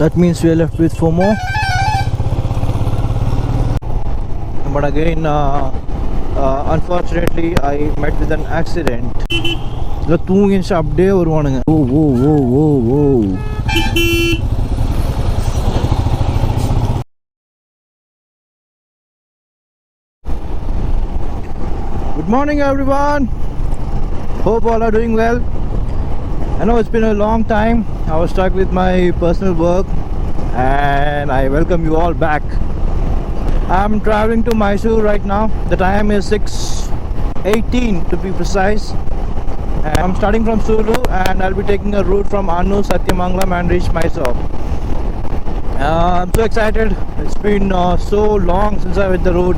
That means we are left with 4 more. But again, unfortunately, I met with an accident. The two inch update or one. Whoa. Good morning, everyone. Hope all are doing well. I know it's been a long time. I was stuck with my personal work, and I welcome you all back. I'm traveling to Mysore right now. The time is 6:18 to be precise. And I'm starting from Sulu, and I'll be taking a route from Annu, Satyamangalam, and reach Mysore. I'm so excited. It's been so long since I hit the road.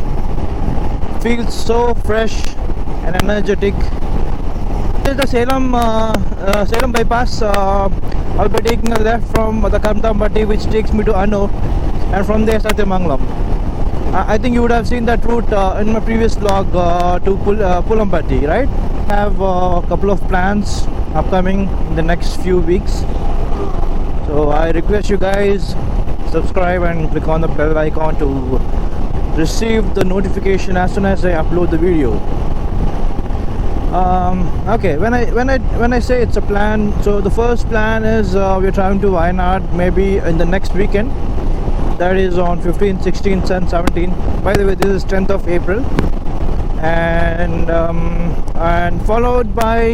Feels so fresh and energetic. This is the Salem bypass. I'll be taking a left from the Kamtambatti, which takes me to Annu, and from there Satyamangalam. I think you would have seen that route in my previous vlog to Pulampatti, right? I have a couple of plans upcoming in the next few weeks. So I request you guys subscribe and click on the bell icon to receive the notification as soon as I upload the video. Okay, when I say it's a plan, so the first plan is we're traveling to Wayanad maybe in the next weekend. That is on 15th, 16th and 17th. By the way, this is 10th of April. And followed by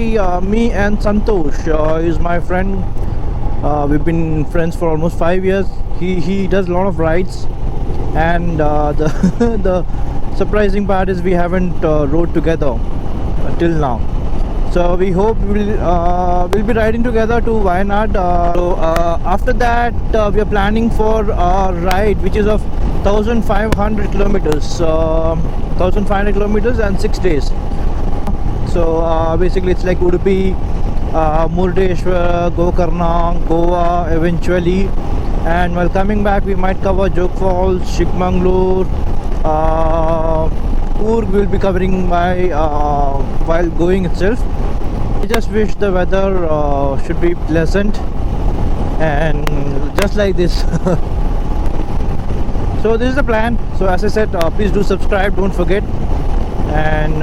me and Santosh, is my friend. We've been friends for almost 5 years. He does a lot of rides, and the surprising part is we haven't rode together until now. So we hope we'll be riding together to Wayanad. After that, we are planning for a ride which is of 1,500 kilometers. 1,500 kilometers and 6 days. So basically it's like Udupi, Murdeshwar, Gokarna, Goa eventually. And while coming back, we might cover Jog Falls, Chikmagalur, Coorg will be covering by while going itself. I just wish the weather should be pleasant and just like this. So this is the plan. So as I said, please do subscribe, don't forget, and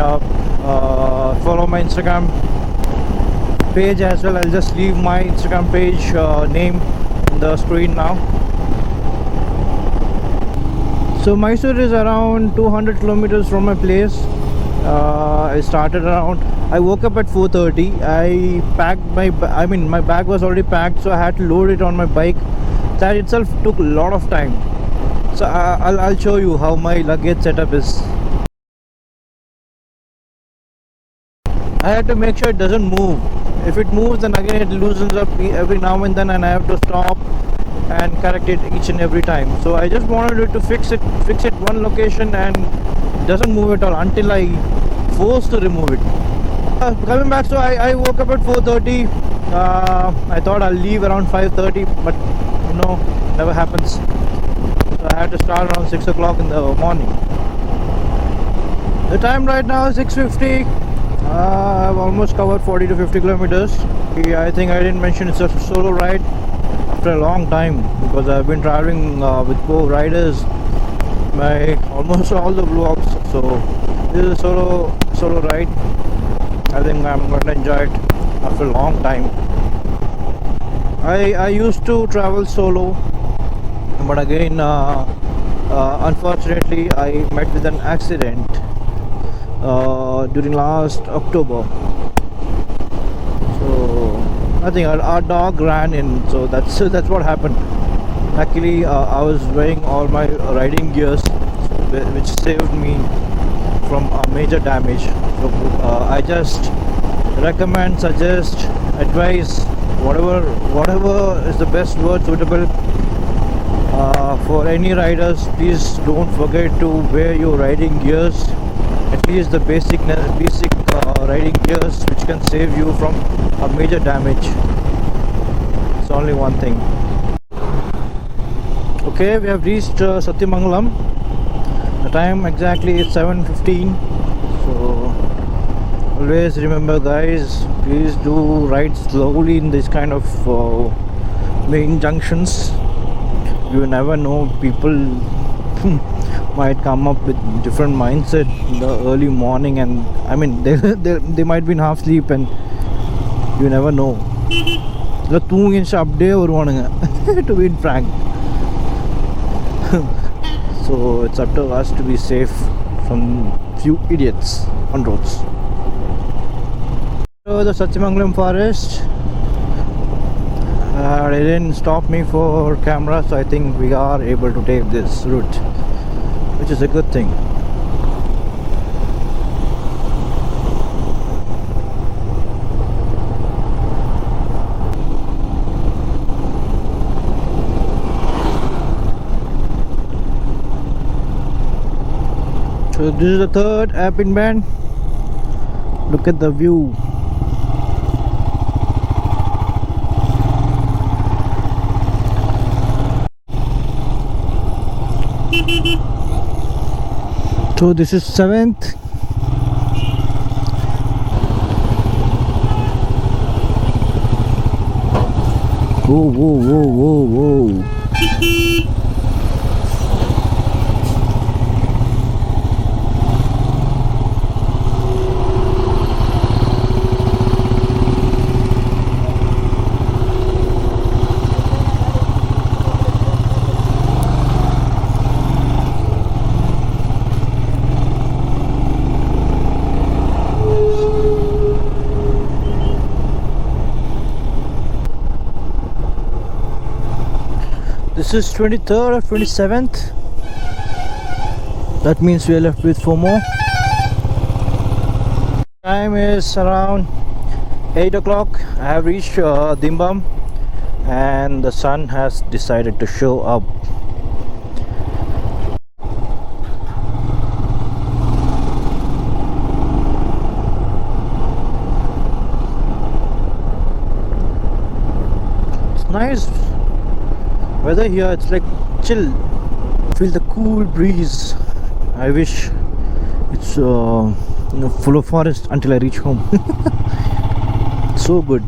follow my Instagram page as well. I'll just leave my Instagram page name on the screen now. So Mysore is around 200 kilometers from my place. I woke up at 4:30. I packed my bag was already packed, so I had to load it on my bike. That itself took a lot of time. So I'll show you how my luggage setup is. I had to make sure it doesn't move. If it moves, then again it loosens up every now and then, and I have to stop and correct it each and every time. So I just wanted it to fix it one location, and it doesn't move at all until I forced to remove it. Coming back, so I woke up at 4:30. I thought I'll leave around 5:30, but never happens. So I had to start around 6 o'clock in the morning. The time right now is 6:50. I've almost covered 40 to 50 kilometers. I think I didn't mention it's a solo ride after a long time, because I've been traveling with co-riders almost all the vlogs. So this is a solo ride. I think I'm going to enjoy it after a long time. I used to travel solo, but again unfortunately I met with an accident during last October. So I think our dog ran in, so that's what happened. Luckily I was wearing all my riding gears, which saved me from major damage. So I just recommend, suggest, advise, whatever is the best word suitable for any riders. Please don't forget to wear your riding gears, at least the basic riding gears, which can save you from a major damage. It's only one thing. Okay, we have reached Satyamangalam. The time exactly is 7:15. So always remember, guys, please do ride slowly in this kind of main junctions. you never know, people might come up with different mindset in the early morning, and I mean they might be in half sleep, and you never know. To be frank. So it's up to us to be safe from few idiots on roads. So the Sachimangalam forest, they didn't stop me for camera, so I think we are able to take this route, which is a good thing. So this is the third hairpin bend. Look at the view. So this is 7th. Whoa, whoa, whoa, whoa, whoa. This is 23rd or 27th. That means we are left with 4 more. Time is around 8 o'clock. I have reached Dimbam, and the sun has decided to show up. It's nice weather here. It's like chill. Feel the cool breeze. I wish it's full of forest until I reach home. So good.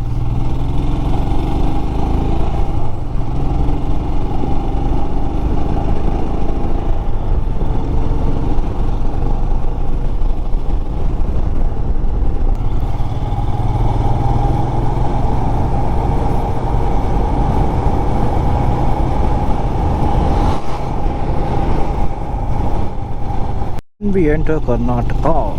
We enter Karnataka.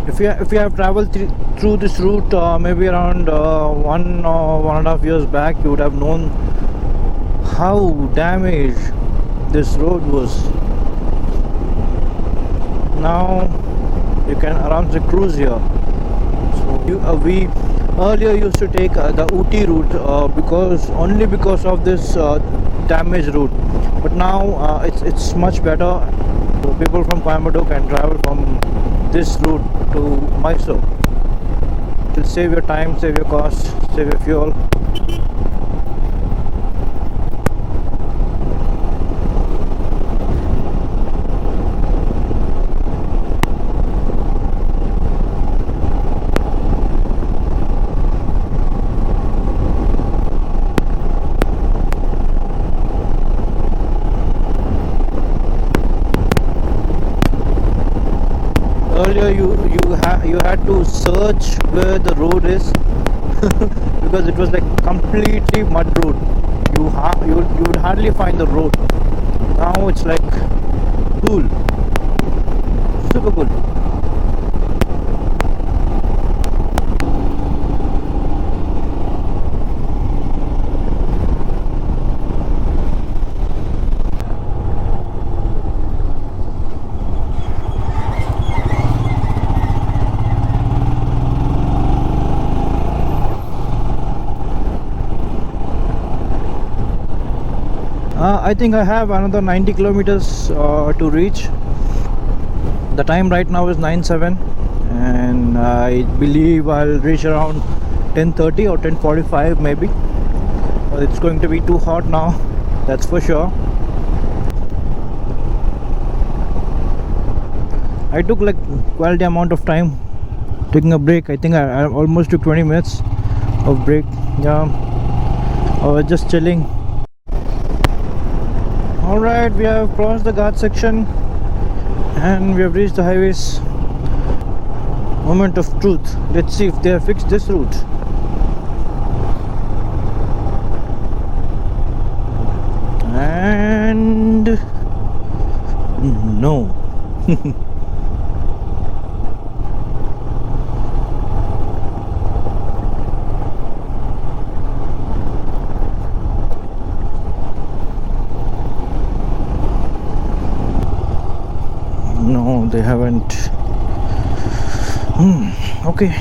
If you have traveled through this route maybe around 1.5 years back, you would have known how damaged this road was. Now you can around cruise here. So we earlier used to take the Ooty route because of this damaged route, but now it's much better. So people from Coimbatore can travel from this route to Mysore. It will save your time, save your cost, save your fuel. Earlier you had to search where the road is because it was like completely mud road. You would hardly find the road. Now it's like cool, super cool. I think I have another 90 kilometers to reach. The time right now is 9:07, and I believe I'll reach around 10:30 or 10:45 maybe. It's going to be too hot now. that's for sure. I took like quality amount of time taking a break. I think I almost took 20 minutes of break. Yeah, I was just chilling. Alright, we have crossed the Ghat section and we have reached the highways. Moment of truth. Let's see if they have fixed this route. And no. No, they haven't. Okay.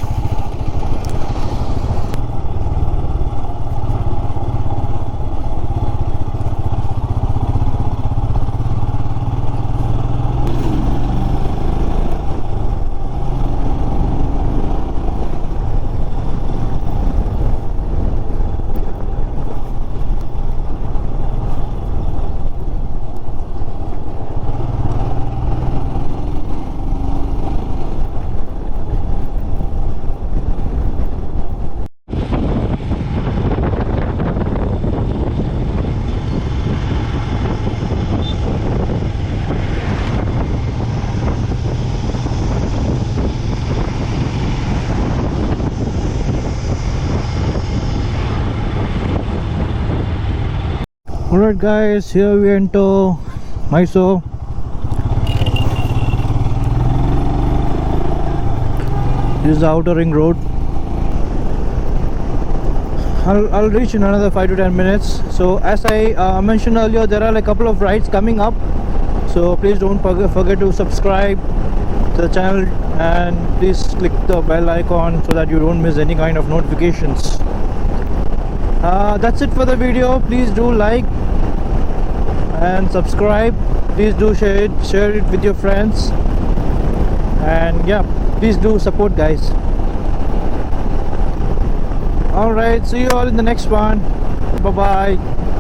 Alright guys, here we enter Mysore. This is the outer ring road. I'll reach in another 5 to 10 minutes. So as I mentioned earlier, there are like a couple of rides coming up. So please don't forget to subscribe to the channel and please click the bell icon so that you don't miss any kind of notifications. That's it for the video. Please do like and subscribe. Please do share it with your friends, and yeah, please do support guys. Alright, see you all in the next one. Bye bye.